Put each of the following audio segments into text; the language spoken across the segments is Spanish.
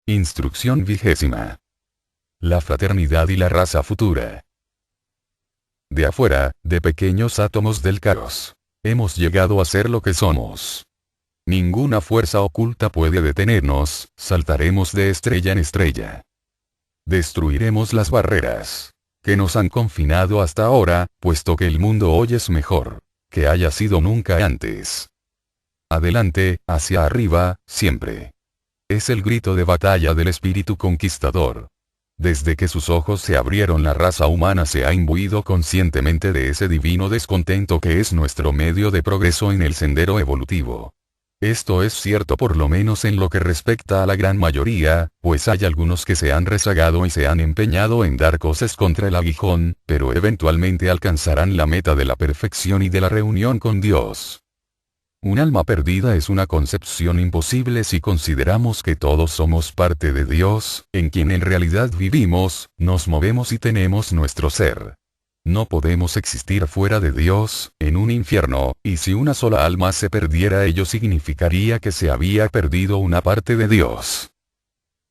Instrucción 20. La fraternidad y la raza futura. De afuera, de pequeños átomos del caos, hemos llegado a ser lo que somos. Ninguna fuerza oculta puede detenernos, saltaremos de estrella en estrella. Destruiremos las barreras que nos han confinado hasta ahora, puesto que el mundo hoy es mejor que haya sido nunca antes. Adelante, hacia arriba, siempre. Es el grito de batalla del espíritu conquistador. Desde que sus ojos se abrieron, la raza humana se ha imbuido conscientemente de ese divino descontento que es nuestro medio de progreso en el sendero evolutivo. Esto es cierto por lo menos en lo que respecta a la gran mayoría, pues hay algunos que se han rezagado y se han empeñado en dar coces contra el aguijón, pero eventualmente alcanzarán la meta de la perfección y de la reunión con Dios. Un alma perdida es una concepción imposible si consideramos que todos somos parte de Dios, en quien en realidad vivimos, nos movemos y tenemos nuestro ser. No podemos existir fuera de Dios, en un infierno, y si una sola alma se perdiera, ello significaría que se había perdido una parte de Dios.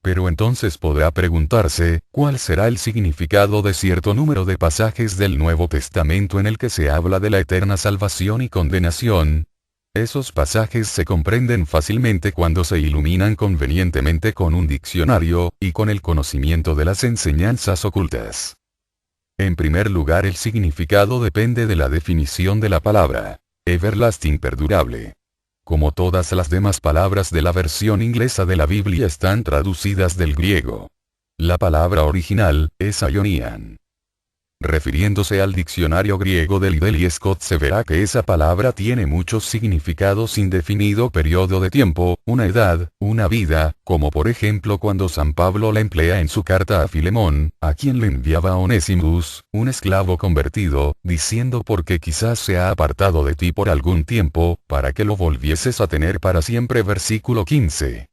Pero entonces podrá preguntarse, ¿cuál será el significado de cierto número de pasajes del Nuevo Testamento en el que se habla de la eterna salvación y condenación? Esos pasajes se comprenden fácilmente cuando se iluminan convenientemente con un diccionario, y con el conocimiento de las enseñanzas ocultas. En primer lugar, el significado depende de la definición de la palabra everlasting, perdurable. Como todas las demás palabras de la versión inglesa de la Biblia están traducidas del griego. La palabra original es aionian. Refiriéndose al diccionario griego de Liddell y Scott, se verá que esa palabra tiene muchos significados: indefinido periodo de tiempo, una edad, una vida, como por ejemplo cuando San Pablo la emplea en su carta a Filemón, a quien le enviaba a Onésimus, un esclavo convertido, diciendo: porque quizás se ha apartado de ti por algún tiempo, para que lo volvieses a tener para siempre. Versículo 15.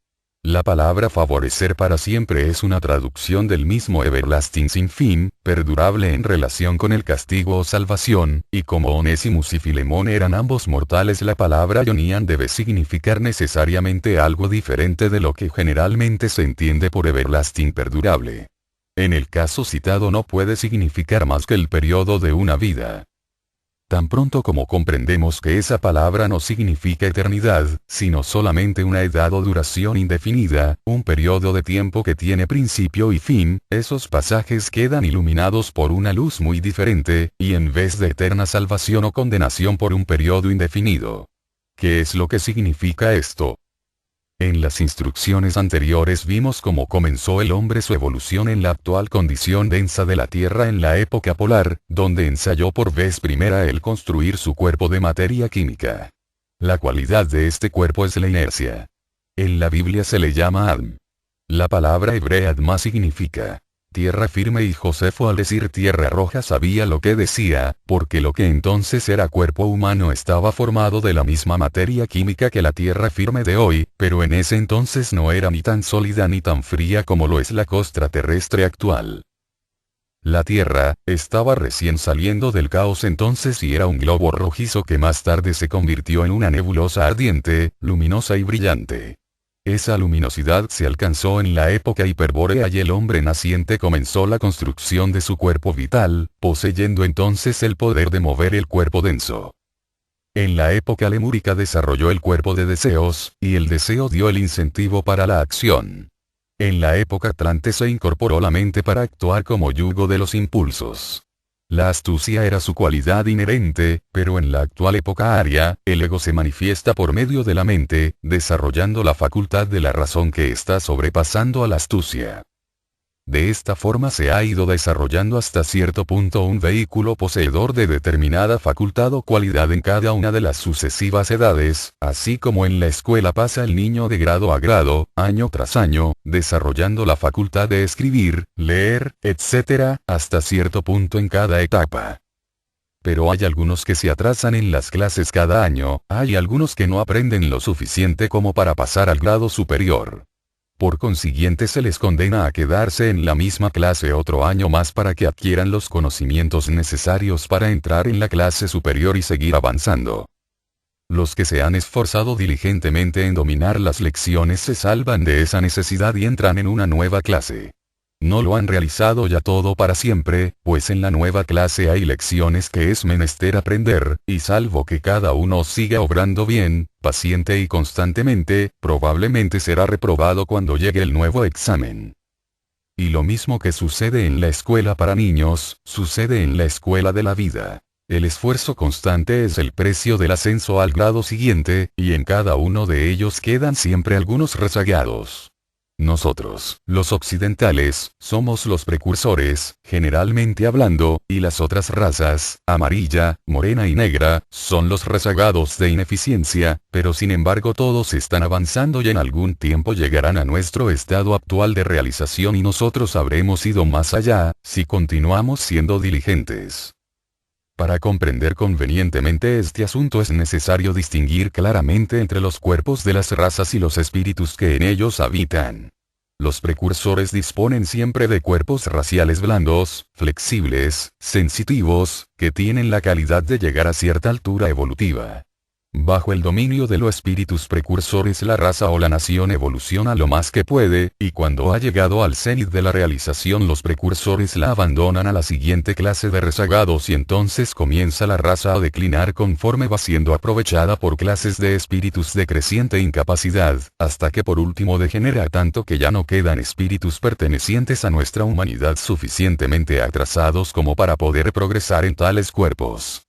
La palabra favorecer para siempre es una traducción del mismo everlasting, sin fin, perdurable en relación con el castigo o salvación, y como Onésimus y Filemón eran ambos mortales, la palabra aionian debe significar necesariamente algo diferente de lo que generalmente se entiende por everlasting, perdurable. En el caso citado no puede significar más que el periodo de una vida. Tan pronto como comprendemos que esa palabra no significa eternidad, sino solamente una edad o duración indefinida, un periodo de tiempo que tiene principio y fin, esos pasajes quedan iluminados por una luz muy diferente, y en vez de eterna salvación o condenación, por un periodo indefinido. ¿Qué es lo que significa esto? En las instrucciones anteriores vimos cómo comenzó el hombre su evolución en la actual condición densa de la Tierra en la época polar, donde ensayó por vez primera el construir su cuerpo de materia química. La cualidad de este cuerpo es la inercia. En la Biblia se le llama Adm. La palabra hebrea Adma significa tierra firme, y Josefo, al decir tierra roja, sabía lo que decía, porque lo que entonces era cuerpo humano estaba formado de la misma materia química que la tierra firme de hoy, pero en ese entonces no era ni tan sólida ni tan fría como lo es la costra terrestre actual. La Tierra estaba recién saliendo del caos entonces y era un globo rojizo que más tarde se convirtió en una nebulosa ardiente, luminosa y brillante. Esa luminosidad se alcanzó en la época hiperbórea y el hombre naciente comenzó la construcción de su cuerpo vital, poseyendo entonces el poder de mover el cuerpo denso. En la época lemúrica desarrolló el cuerpo de deseos, y el deseo dio el incentivo para la acción. En la época atlante se incorporó la mente para actuar como yugo de los impulsos. La astucia era su cualidad inherente, pero en la actual época aria, el ego se manifiesta por medio de la mente, desarrollando la facultad de la razón que está sobrepasando a la astucia. De esta forma se ha ido desarrollando hasta cierto punto un vehículo poseedor de determinada facultad o cualidad en cada una de las sucesivas edades, así como en la escuela pasa el niño de grado a grado, año tras año, desarrollando la facultad de escribir, leer, etc., hasta cierto punto en cada etapa. Pero hay algunos que se atrasan en las clases cada año, hay algunos que no aprenden lo suficiente como para pasar al grado superior. Por consiguiente se les condena a quedarse en la misma clase otro año más para que adquieran los conocimientos necesarios para entrar en la clase superior y seguir avanzando. Los que se han esforzado diligentemente en dominar las lecciones se salvan de esa necesidad y entran en una nueva clase. No lo han realizado ya todo para siempre, pues en la nueva clase hay lecciones que es menester aprender, y salvo que cada uno siga obrando bien, paciente y constantemente, probablemente será reprobado cuando llegue el nuevo examen. Y lo mismo que sucede en la escuela para niños, sucede en la escuela de la vida. El esfuerzo constante es el precio del ascenso al grado siguiente, y en cada uno de ellos quedan siempre algunos rezagados. Nosotros, los occidentales, somos los precursores, generalmente hablando, y las otras razas, amarilla, morena y negra, son los rezagados de ineficiencia, pero sin embargo todos están avanzando y en algún tiempo llegarán a nuestro estado actual de realización y nosotros habremos ido más allá, si continuamos siendo diligentes. Para comprender convenientemente este asunto es necesario distinguir claramente entre los cuerpos de las razas y los espíritus que en ellos habitan. Los precursores disponen siempre de cuerpos raciales blandos, flexibles, sensitivos, que tienen la calidad de llegar a cierta altura evolutiva. Bajo el dominio de los espíritus precursores la raza o la nación evoluciona lo más que puede, y cuando ha llegado al cenit de la realización los precursores la abandonan a la siguiente clase de rezagados y entonces comienza la raza a declinar conforme va siendo aprovechada por clases de espíritus de creciente incapacidad, hasta que por último degenera tanto que ya no quedan espíritus pertenecientes a nuestra humanidad suficientemente atrasados como para poder progresar en tales cuerpos.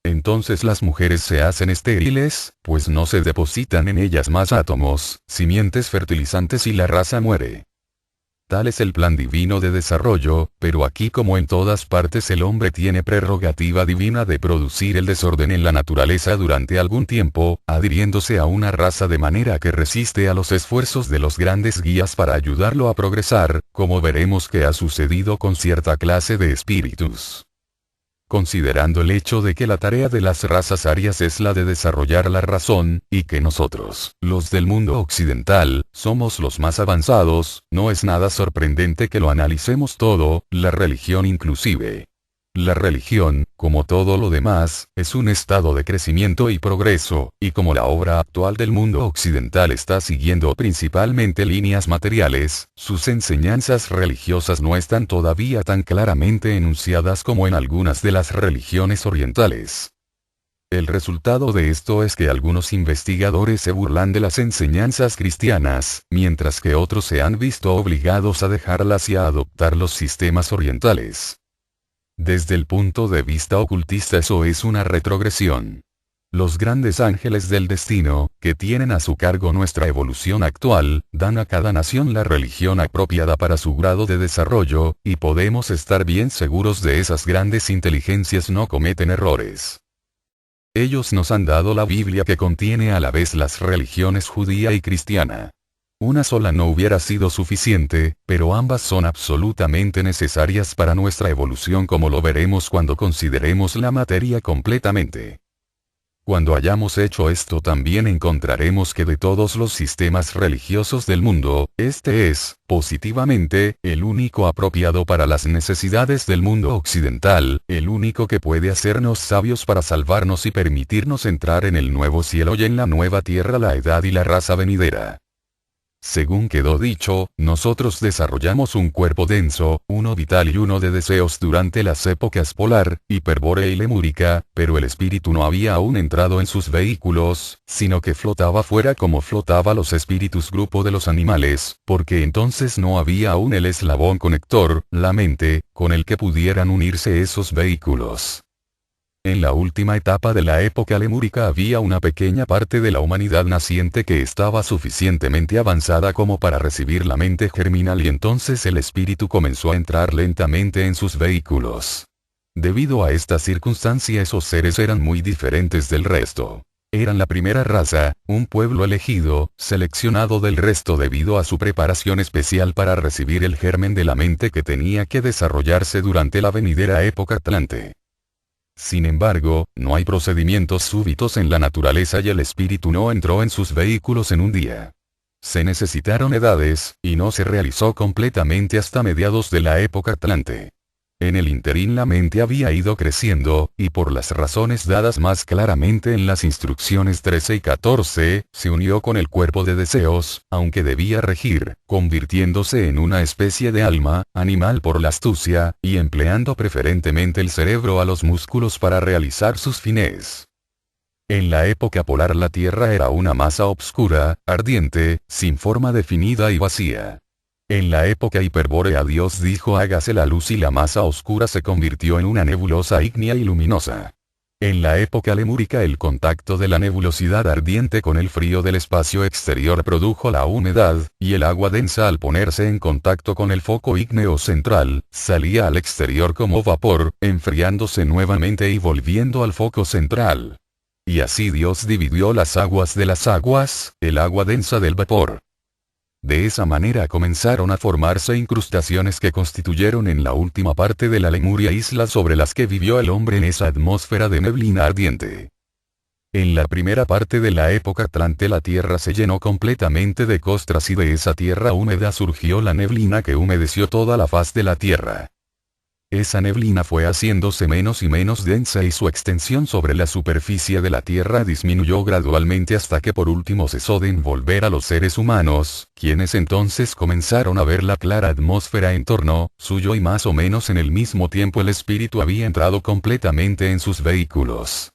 Entonces las mujeres se hacen estériles, pues no se depositan en ellas más átomos, simientes fertilizantes y la raza muere. Tal es el plan divino de desarrollo, pero aquí como en todas partes el hombre tiene prerrogativa divina de producir el desorden en la naturaleza durante algún tiempo, adhiriéndose a una raza de manera que resiste a los esfuerzos de los grandes guías para ayudarlo a progresar, como veremos que ha sucedido con cierta clase de espíritus. Considerando el hecho de que la tarea de las razas arias es la de desarrollar la razón, y que nosotros, los del mundo occidental, somos los más avanzados, no es nada sorprendente que lo analicemos todo, la religión inclusive. La religión, como todo lo demás, es un estado de crecimiento y progreso, y como la obra actual del mundo occidental está siguiendo principalmente líneas materiales, sus enseñanzas religiosas no están todavía tan claramente enunciadas como en algunas de las religiones orientales. El resultado de esto es que algunos investigadores se burlan de las enseñanzas cristianas, mientras que otros se han visto obligados a dejarlas y a adoptar los sistemas orientales. Desde el punto de vista ocultista eso es una retrogresión. Los grandes ángeles del destino, que tienen a su cargo nuestra evolución actual, dan a cada nación la religión apropiada para su grado de desarrollo, y podemos estar bien seguros de esas grandes inteligencias no cometen errores. Ellos nos han dado la Biblia que contiene a la vez las religiones judía y cristiana. Una sola no hubiera sido suficiente, pero ambas son absolutamente necesarias para nuestra evolución como lo veremos cuando consideremos la materia completamente. Cuando hayamos hecho esto también encontraremos que de todos los sistemas religiosos del mundo, este es, positivamente, el único apropiado para las necesidades del mundo occidental, el único que puede hacernos sabios para salvarnos y permitirnos entrar en el nuevo cielo y en la nueva tierra la edad y la raza venidera. Según quedó dicho, nosotros desarrollamos un cuerpo denso, uno vital y uno de deseos durante las épocas polar, hiperbórea y lemúrica, pero el espíritu no había aún entrado en sus vehículos, sino que flotaba fuera como flotaba los espíritus grupo de los animales, porque entonces no había aún el eslabón conector, la mente, con el que pudieran unirse esos vehículos. En la última etapa de la época lemúrica había una pequeña parte de la humanidad naciente que estaba suficientemente avanzada como para recibir la mente germinal y entonces el espíritu comenzó a entrar lentamente en sus vehículos. Debido a esta circunstancia esos seres eran muy diferentes del resto. Eran la primera raza, un pueblo elegido, seleccionado del resto debido a su preparación especial para recibir el germen de la mente que tenía que desarrollarse durante la venidera época atlante. Sin embargo, no hay procedimientos súbitos en la naturaleza y el espíritu no entró en sus vehículos en un día. Se necesitaron edades, y no se realizó completamente hasta mediados de la época atlante. En el interín la mente había ido creciendo, y por las razones dadas más claramente en las instrucciones 13 y 14, se unió con el cuerpo de deseos, aunque debía regir, convirtiéndose en una especie de alma, animal por la astucia, y empleando preferentemente el cerebro a los músculos para realizar sus fines. En la época polar la Tierra era una masa obscura, ardiente, sin forma definida y vacía. En la época hiperbórea Dios dijo hágase la luz y la masa oscura se convirtió en una nebulosa ígnea y luminosa. En la época lemúrica el contacto de la nebulosidad ardiente con el frío del espacio exterior produjo la humedad, y el agua densa al ponerse en contacto con el foco ígneo central, salía al exterior como vapor, enfriándose nuevamente y volviendo al foco central. Y así Dios dividió las aguas de las aguas, el agua densa del vapor. De esa manera comenzaron a formarse incrustaciones que constituyeron en la última parte de la Lemuria islas sobre las que vivió el hombre en esa atmósfera de neblina ardiente. En la primera parte de la época Atlante la tierra se llenó completamente de costras y de esa tierra húmeda surgió la neblina que humedeció toda la faz de la tierra. Esa neblina fue haciéndose menos y menos densa y su extensión sobre la superficie de la Tierra disminuyó gradualmente hasta que por último cesó de envolver a los seres humanos, quienes entonces comenzaron a ver la clara atmósfera en torno suyo y más o menos en el mismo tiempo el espíritu había entrado completamente en sus vehículos.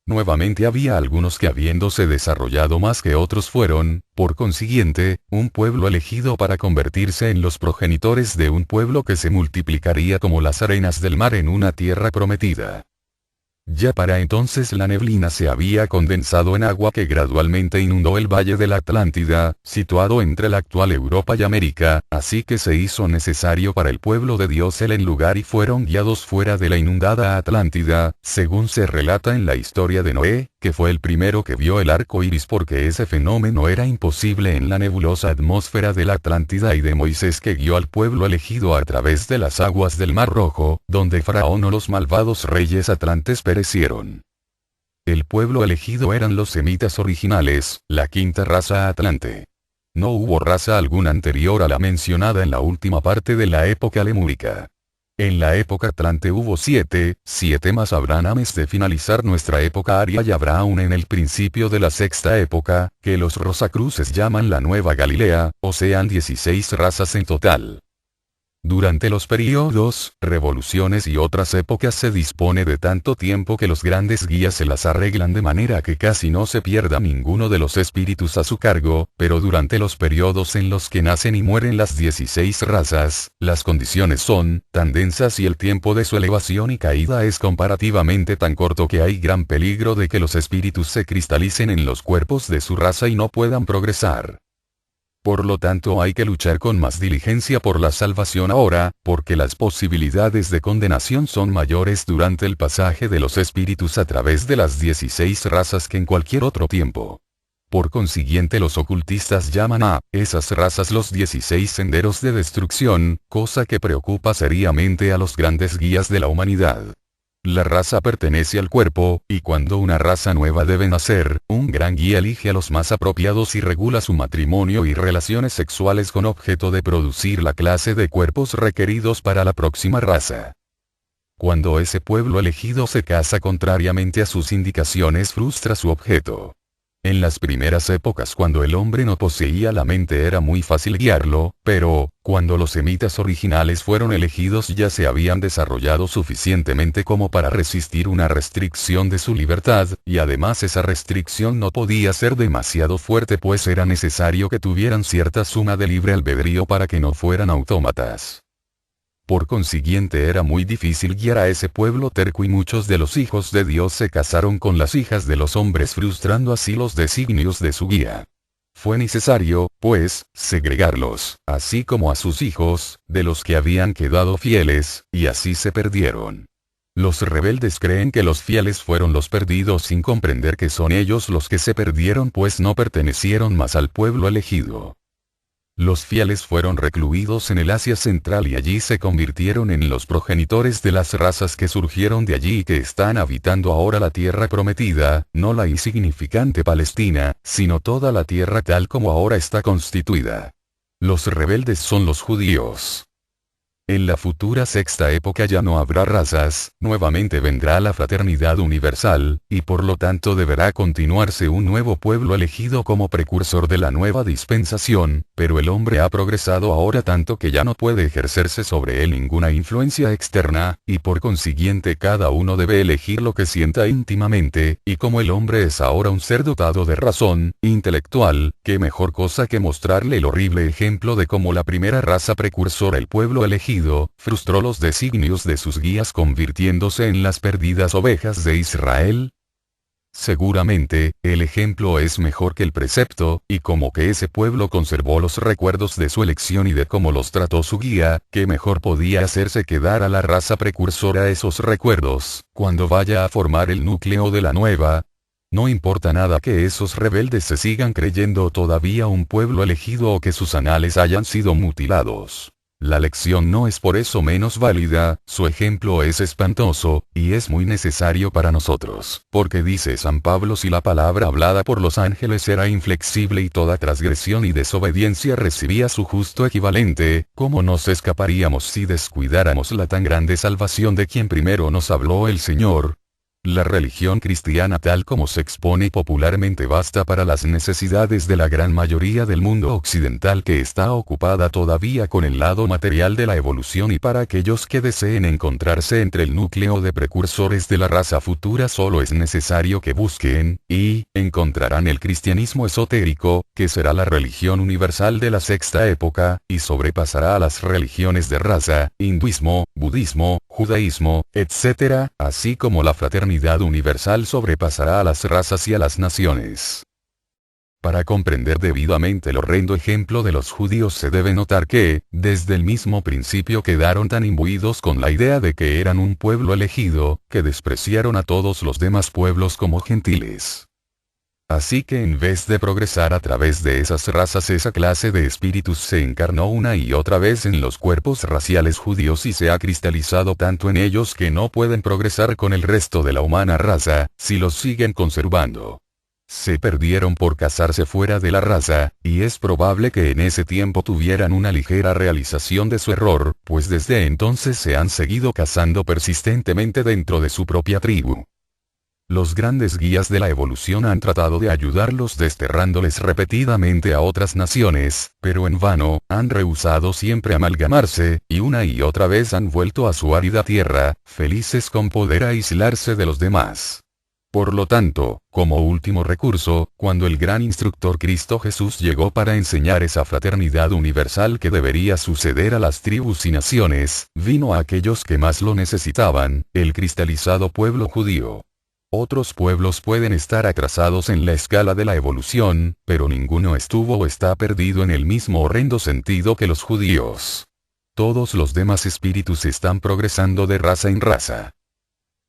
Nuevamente había algunos que habiéndose desarrollado más que otros fueron, por consiguiente, un pueblo elegido para convertirse en los progenitores de un pueblo que se multiplicaría como las arenas del mar en una tierra prometida. Ya para entonces la neblina se había condensado en agua que gradualmente inundó el valle de la Atlántida, situado entre la actual Europa y América, así que se hizo necesario para el pueblo de Dios el enlugar y fueron guiados fuera de la inundada Atlántida, según se relata en la historia de Noé, que fue el primero que vio el arco iris porque ese fenómeno era imposible en la nebulosa atmósfera de la Atlántida y de Moisés que guió al pueblo elegido a través de las aguas del Mar Rojo, donde Faraón o los malvados reyes atlantes perecieron. El pueblo elegido eran los semitas originales, la quinta raza atlante. No hubo raza alguna anterior a la mencionada en la última parte de la época lemúrica. En la época Atlante hubo 7 más habrán antes de finalizar nuestra época aria y habrá aún en el principio de la sexta época, que los Rosacruces llaman la Nueva Galilea, o sean 16 razas en total. Durante los períodos, revoluciones y otras épocas se dispone de tanto tiempo que los grandes guías se las arreglan de manera que casi no se pierda ninguno de los espíritus a su cargo, pero durante los períodos en los que nacen y mueren las 16 razas, las condiciones son tan densas y el tiempo de su elevación y caída es comparativamente tan corto que hay gran peligro de que los espíritus se cristalicen en los cuerpos de su raza y no puedan progresar. Por lo tanto hay que luchar con más diligencia por la salvación ahora, porque las posibilidades de condenación son mayores durante el pasaje de los espíritus a través de las 16 razas que en cualquier otro tiempo. Por consiguiente los ocultistas llaman a esas razas los 16 senderos de destrucción, cosa que preocupa seriamente a los grandes guías de la humanidad. La raza pertenece al cuerpo, y cuando una raza nueva debe nacer, un gran guía elige a los más apropiados y regula su matrimonio y relaciones sexuales con objeto de producir la clase de cuerpos requeridos para la próxima raza. Cuando ese pueblo elegido se casa contrariamente a sus indicaciones frustra su objeto. En las primeras épocas cuando el hombre no poseía la mente era muy fácil guiarlo, pero, cuando los semitas originales fueron elegidos ya se habían desarrollado suficientemente como para resistir una restricción de su libertad, y además esa restricción no podía ser demasiado fuerte pues era necesario que tuvieran cierta suma de libre albedrío para que no fueran autómatas. Por consiguiente era muy difícil guiar a ese pueblo terco y muchos de los hijos de Dios se casaron con las hijas de los hombres frustrando así los designios de su guía. Fue necesario, pues, segregarlos, así como a sus hijos, de los que habían quedado fieles, y así se perdieron. Los rebeldes creen que los fieles fueron los perdidos sin comprender que son ellos los que se perdieron pues no pertenecieron más al pueblo elegido. Los fieles fueron recluidos en el Asia Central y allí se convirtieron en los progenitores de las razas que surgieron de allí y que están habitando ahora la tierra prometida, no la insignificante Palestina, sino toda la tierra tal como ahora está constituida. Los rebeldes son los judíos. En la futura sexta época ya no habrá razas, nuevamente vendrá la fraternidad universal, y por lo tanto deberá continuarse un nuevo pueblo elegido como precursor de la nueva dispensación, pero el hombre ha progresado ahora tanto que ya no puede ejercerse sobre él ninguna influencia externa, y por consiguiente cada uno debe elegir lo que sienta íntimamente, y como el hombre es ahora un ser dotado de razón, intelectual, qué mejor cosa que mostrarle el horrible ejemplo de cómo la primera raza precursora, el pueblo elegido, frustró los designios de sus guías convirtiéndose en las perdidas ovejas de Israel. Seguramente, el ejemplo es mejor que el precepto, y como que ese pueblo conservó los recuerdos de su elección y de cómo los trató su guía, ¿qué mejor podía hacerse que dar a la raza precursora esos recuerdos, cuando vaya a formar el núcleo de la nueva? No importa nada que esos rebeldes se sigan creyendo todavía un pueblo elegido o que sus anales hayan sido mutilados. La lección no es por eso menos válida, su ejemplo es espantoso, y es muy necesario para nosotros. Porque dice San Pablo: si la palabra hablada por los ángeles era inflexible y toda transgresión y desobediencia recibía su justo equivalente, ¿cómo nos escaparíamos si descuidáramos la tan grande salvación de quien primero nos habló el Señor? La religión cristiana tal como se expone popularmente basta para las necesidades de la gran mayoría del mundo occidental que está ocupada todavía con el lado material de la evolución, y para aquellos que deseen encontrarse entre el núcleo de precursores de la raza futura solo es necesario que busquen, y encontrarán el cristianismo esotérico, que será la religión universal de la sexta época, y sobrepasará a las religiones de raza, hinduismo, budismo, judaísmo, etc., así como la fraternidad universal sobrepasará a las razas y a las naciones. Para comprender debidamente el horrendo ejemplo de los judíos se debe notar que, desde el mismo principio quedaron tan imbuidos con la idea de que eran un pueblo elegido, que despreciaron a todos los demás pueblos como gentiles. Así que en vez de progresar a través de esas razas, esa clase de espíritus se encarnó una y otra vez en los cuerpos raciales judíos y se ha cristalizado tanto en ellos que no pueden progresar con el resto de la humana raza, si los siguen conservando. Se perdieron por casarse fuera de la raza, y es probable que en ese tiempo tuvieran una ligera realización de su error, pues desde entonces se han seguido casando persistentemente dentro de su propia tribu. Los grandes guías de la evolución han tratado de ayudarlos desterrándoles repetidamente a otras naciones, pero en vano, han rehusado siempre amalgamarse, y una y otra vez han vuelto a su árida tierra, felices con poder aislarse de los demás. Por lo tanto, como último recurso, cuando el gran instructor Cristo Jesús llegó para enseñar esa fraternidad universal que debería suceder a las tribus y naciones, vino a aquellos que más lo necesitaban, el cristalizado pueblo judío. Otros pueblos pueden estar atrasados en la escala de la evolución, pero ninguno estuvo o está perdido en el mismo horrendo sentido que los judíos. Todos los demás espíritus están progresando de raza en raza.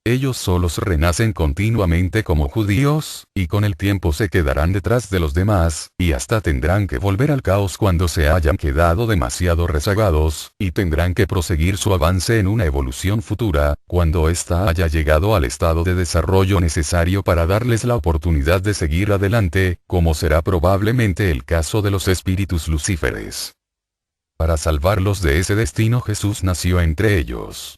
Ellos solos renacen continuamente como judíos, y con el tiempo se quedarán detrás de los demás, y hasta tendrán que volver al caos cuando se hayan quedado demasiado rezagados, y tendrán que proseguir su avance en una evolución futura, cuando ésta haya llegado al estado de desarrollo necesario para darles la oportunidad de seguir adelante, como será probablemente el caso de los espíritus lucíferes. Para salvarlos de ese destino, Jesús nació entre ellos.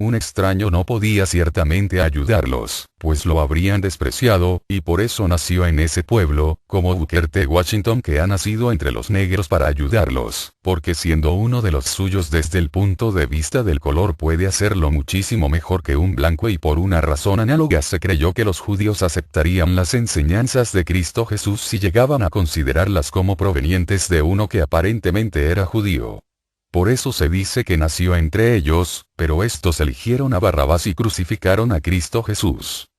Un extraño no podía ciertamente ayudarlos, pues lo habrían despreciado, y por eso nació en ese pueblo, como Booker T. Washington, que ha nacido entre los negros para ayudarlos, porque siendo uno de los suyos desde el punto de vista del color puede hacerlo muchísimo mejor que un blanco, y por una razón análoga se creyó que los judíos aceptarían las enseñanzas de Cristo Jesús si llegaban a considerarlas como provenientes de uno que aparentemente era judío. Por eso se dice que nació entre ellos, pero estos eligieron a Barrabás y crucificaron a Cristo Jesús.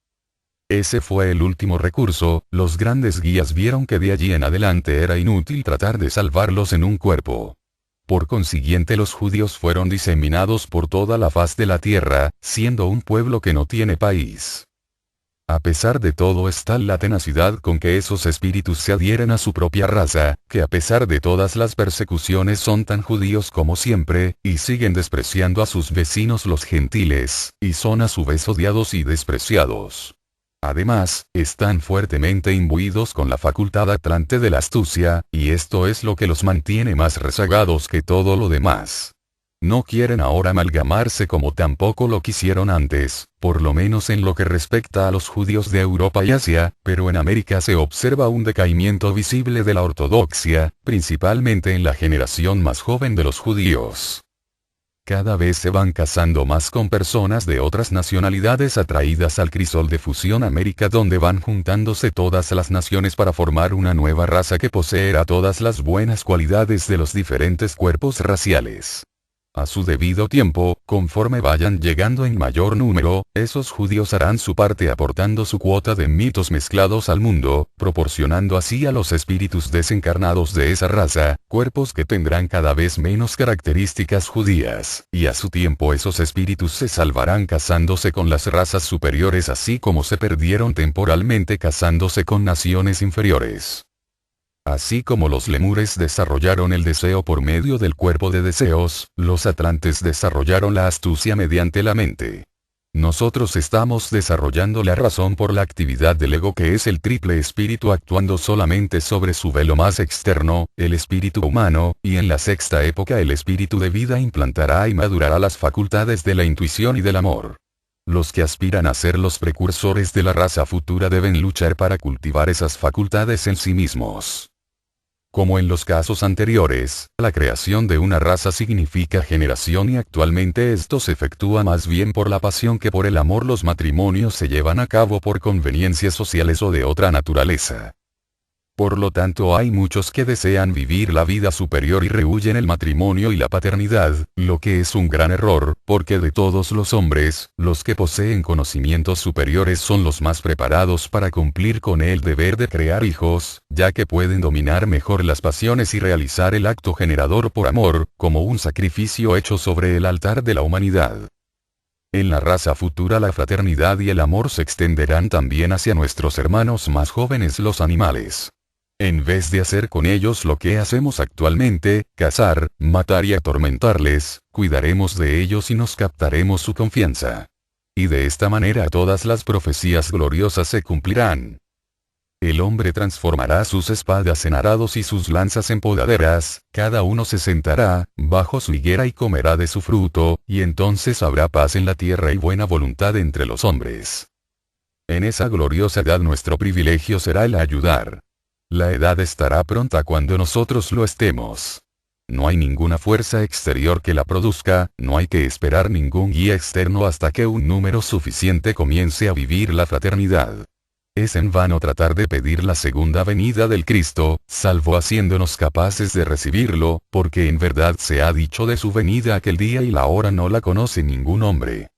Ese fue el último recurso, los grandes guías vieron que de allí en adelante era inútil tratar de salvarlos en un cuerpo. Por consiguiente los judíos fueron diseminados por toda la faz de la tierra, siendo un pueblo que no tiene país. A pesar de todo es tal la tenacidad con que esos espíritus se adhieren a su propia raza, que a pesar de todas las persecuciones son tan judíos como siempre, y siguen despreciando a sus vecinos los gentiles, y son a su vez odiados y despreciados. Además, están fuertemente imbuidos con la facultad atlante de la astucia, y esto es lo que los mantiene más rezagados que todo lo demás. No quieren ahora amalgamarse como tampoco lo quisieron antes, por lo menos en lo que respecta a los judíos de Europa y Asia, pero en América se observa un decaimiento visible de la ortodoxia, principalmente en la generación más joven de los judíos. Cada vez se van casando más con personas de otras nacionalidades atraídas al crisol de fusión América, donde van juntándose todas las naciones para formar una nueva raza que poseerá todas las buenas cualidades de los diferentes cuerpos raciales. A su debido tiempo, conforme vayan llegando en mayor número, esos judíos harán su parte aportando su cuota de mitos mezclados al mundo, proporcionando así a los espíritus desencarnados de esa raza, cuerpos que tendrán cada vez menos características judías, y a su tiempo esos espíritus se salvarán casándose con las razas superiores así como se perdieron temporalmente casándose con naciones inferiores. Así como los lemures desarrollaron el deseo por medio del cuerpo de deseos, los atlantes desarrollaron la astucia mediante la mente. Nosotros estamos desarrollando la razón por la actividad del ego, que es el triple espíritu actuando solamente sobre su velo más externo, el espíritu humano, y en la sexta época el espíritu de vida implantará y madurará las facultades de la intuición y del amor. Los que aspiran a ser los precursores de la raza futura deben luchar para cultivar esas facultades en sí mismos. Como en los casos anteriores, la creación de una raza significa generación y actualmente esto se efectúa más bien por la pasión que por el amor. Los matrimonios se llevan a cabo por conveniencias sociales o de otra naturaleza. Por lo tanto, hay muchos que desean vivir la vida superior y rehúyen el matrimonio y la paternidad, lo que es un gran error, porque de todos los hombres, los que poseen conocimientos superiores son los más preparados para cumplir con el deber de crear hijos, ya que pueden dominar mejor las pasiones y realizar el acto generador por amor, como un sacrificio hecho sobre el altar de la humanidad. En la raza futura la fraternidad y el amor se extenderán también hacia nuestros hermanos más jóvenes, los animales. En vez de hacer con ellos lo que hacemos actualmente, cazar, matar y atormentarles, cuidaremos de ellos y nos captaremos su confianza. Y de esta manera todas las profecías gloriosas se cumplirán. El hombre transformará sus espadas en arados y sus lanzas en podaderas, cada uno se sentará bajo su higuera y comerá de su fruto, y entonces habrá paz en la tierra y buena voluntad entre los hombres. En esa gloriosa edad nuestro privilegio será el ayudar. La edad estará pronta cuando nosotros lo estemos. No hay ninguna fuerza exterior que la produzca, no hay que esperar ningún guía externo hasta que un número suficiente comience a vivir la fraternidad. Es en vano tratar de pedir la segunda venida del Cristo, salvo haciéndonos capaces de recibirlo, porque en verdad se ha dicho de su venida aquel día y la hora no la conoce ningún hombre.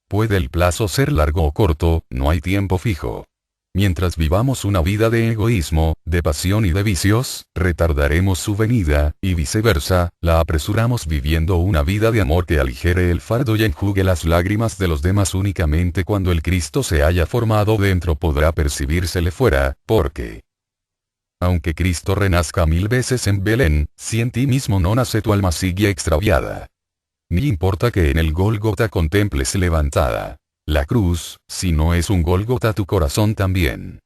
Puede el plazo ser largo o corto, no hay tiempo fijo. Mientras vivamos una vida de egoísmo, de pasión y de vicios, retardaremos su venida, y viceversa, la apresuramos viviendo una vida de amor que aligere el fardo y enjugue las lágrimas de los demás. Únicamente cuando el Cristo se haya formado dentro podrá percibírsele fuera, porque aunque Cristo renazca 1000 veces en Belén, si en ti mismo no nace tu alma sigue extraviada. Ni importa que en el Gólgota contemples levantada la cruz, si no es un Gólgota tu corazón también.